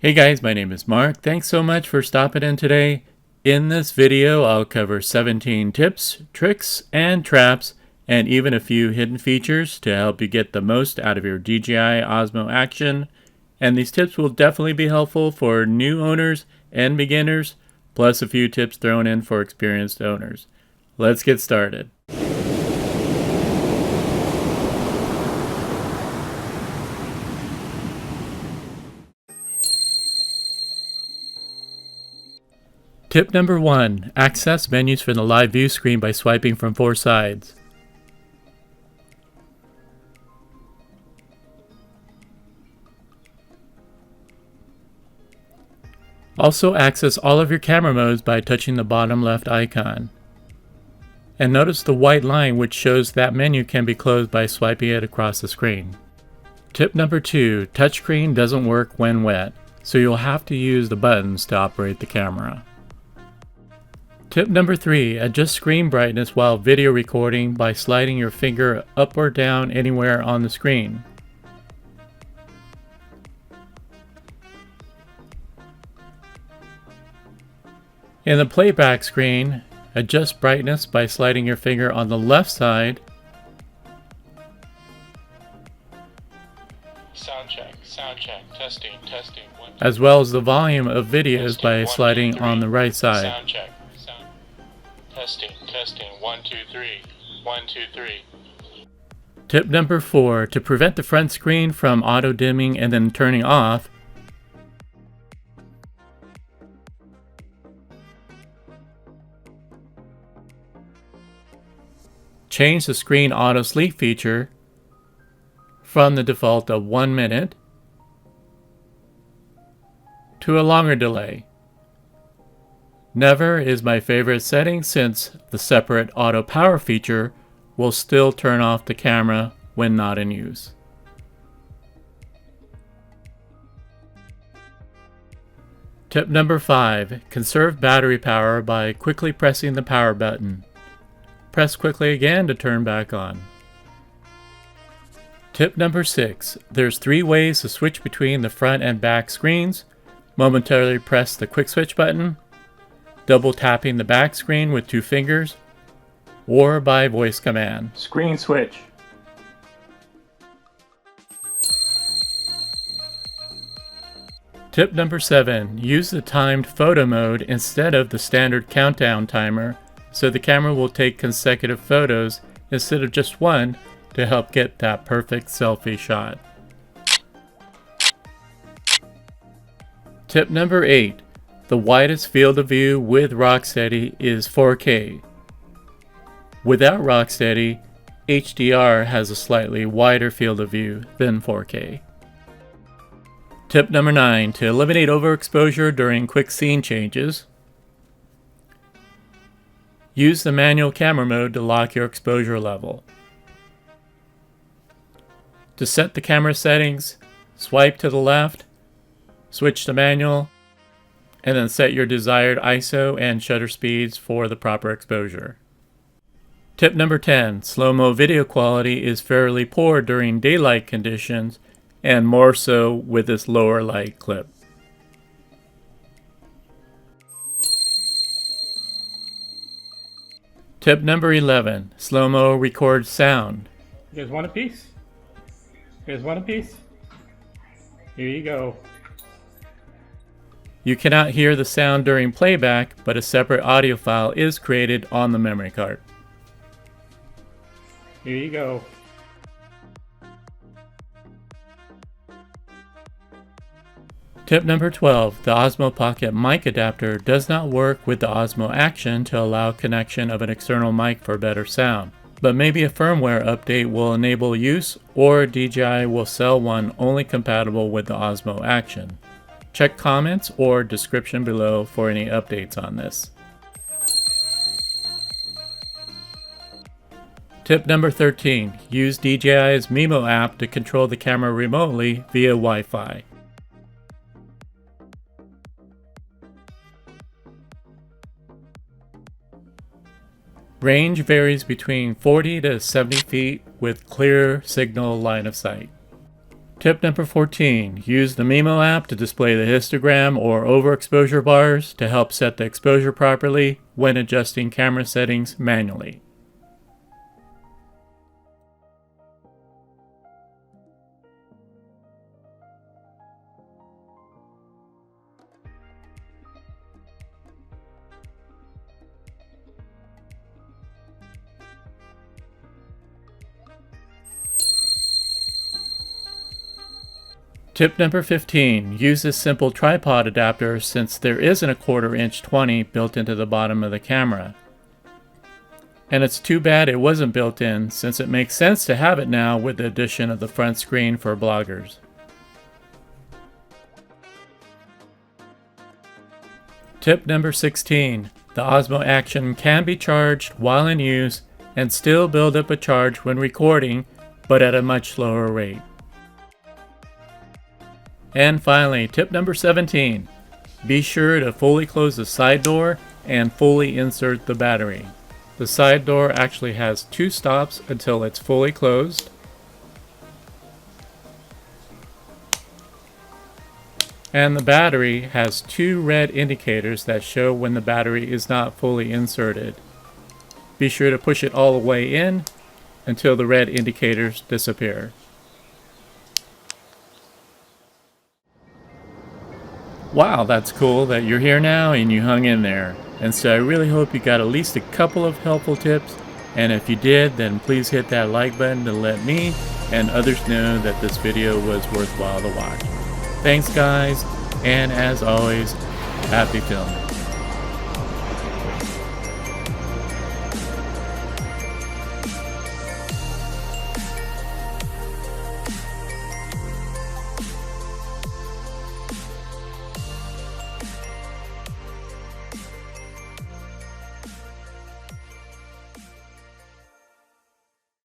Hey guys, my name is Mark. Thanks so much for stopping in today. In this video, I'll cover 17 tips, tricks, and traps, and even a few hidden features to help you get the most out of your DJI Osmo Action. And these tips will definitely be helpful for new owners and beginners, plus a few tips thrown in for experienced owners. Let's get started. Tip number 1. Access menus from the live view screen by swiping from 4 sides. Also access all of your camera modes by touching the bottom left icon. And notice the white line which shows that menu can be closed by swiping it across the screen. Tip number 2. Touchscreen doesn't work when wet, so you'll have to use the buttons to operate the camera. Tip number 3. Adjust screen brightness while video recording by sliding your finger up or down anywhere on the screen. In the playback screen, adjust brightness by sliding your finger on the left side. Sound check, testing. As well as the volume of videos by sliding on the right side. Sound check, testing, 1, 2, 3, 1, 2, 3. Tip number 4. To prevent the front screen from auto dimming and then turning off, change the screen auto sleep feature from the default of 1 minute to a longer delay. Never is my favorite setting since the separate auto power feature will still turn off the camera when not in use. Tip number 5. Conserve battery power by quickly pressing the power button. Press quickly again to turn back on. Tip number 6. There's 3 ways to switch between the front and back screens. Momentarily press the quick switch button, double tapping the back screen with 2 fingers, or by voice command. Screen switch. Tip number 7. Use the timed photo mode instead of the standard countdown timer, so the camera will take consecutive photos instead of just one to help get that perfect selfie shot. Tip number 8. The widest field of view with Rocksteady is 4K. Without Rocksteady, HDR has a slightly wider field of view than 4K. Tip number 9. To eliminate overexposure during quick scene changes, use the manual camera mode to lock your exposure level. To set the camera settings, swipe to the left, switch to manual, and then set your desired ISO and shutter speeds for the proper exposure. Tip number 10. Slow-mo video quality is fairly poor during daylight conditions, and more so with this lower light clip. Tip number 11. Slow-mo records sound. You guys want a piece? You guys want a piece? Here you go. You cannot hear the sound during playback, but a separate audio file is created on the memory card. Here you go. Tip number 12. The Osmo Pocket mic adapter does not work with the Osmo Action to allow connection of an external mic for better sound, but maybe a firmware update will enable use, or DJI will sell one only compatible with the Osmo Action. Check comments or description below for any updates on this. Tip number 13. Use DJI's Mimo app to control the camera remotely via Wi-Fi. Range varies between 40 to 70 feet with clear signal line of sight. Tip number 14. Use the Mimo app to display the histogram or overexposure bars to help set the exposure properly when adjusting camera settings manually. Tip number 15. Use this simple tripod adapter since there isn't a 1/4 inch 20 built into the bottom of the camera. And it's too bad it wasn't built in since it makes sense to have it now with the addition of the front screen for bloggers. Tip number 16. The Osmo Action can be charged while in use and still build up a charge when recording, but at a much slower rate. And finally, tip number 17. Be sure to fully close the side door and fully insert the battery. The side door actually has 2 stops until it's fully closed. And the battery has 2 red indicators that show when the battery is not fully inserted. Be sure to push it all the way in until the red indicators disappear. Wow, that's cool that you're here now and you hung in there. And so I really hope you got at least a couple of helpful tips. And if you did, then please hit that like button to let me and others know that this video was worthwhile to watch. Thanks guys, and as always, happy filming.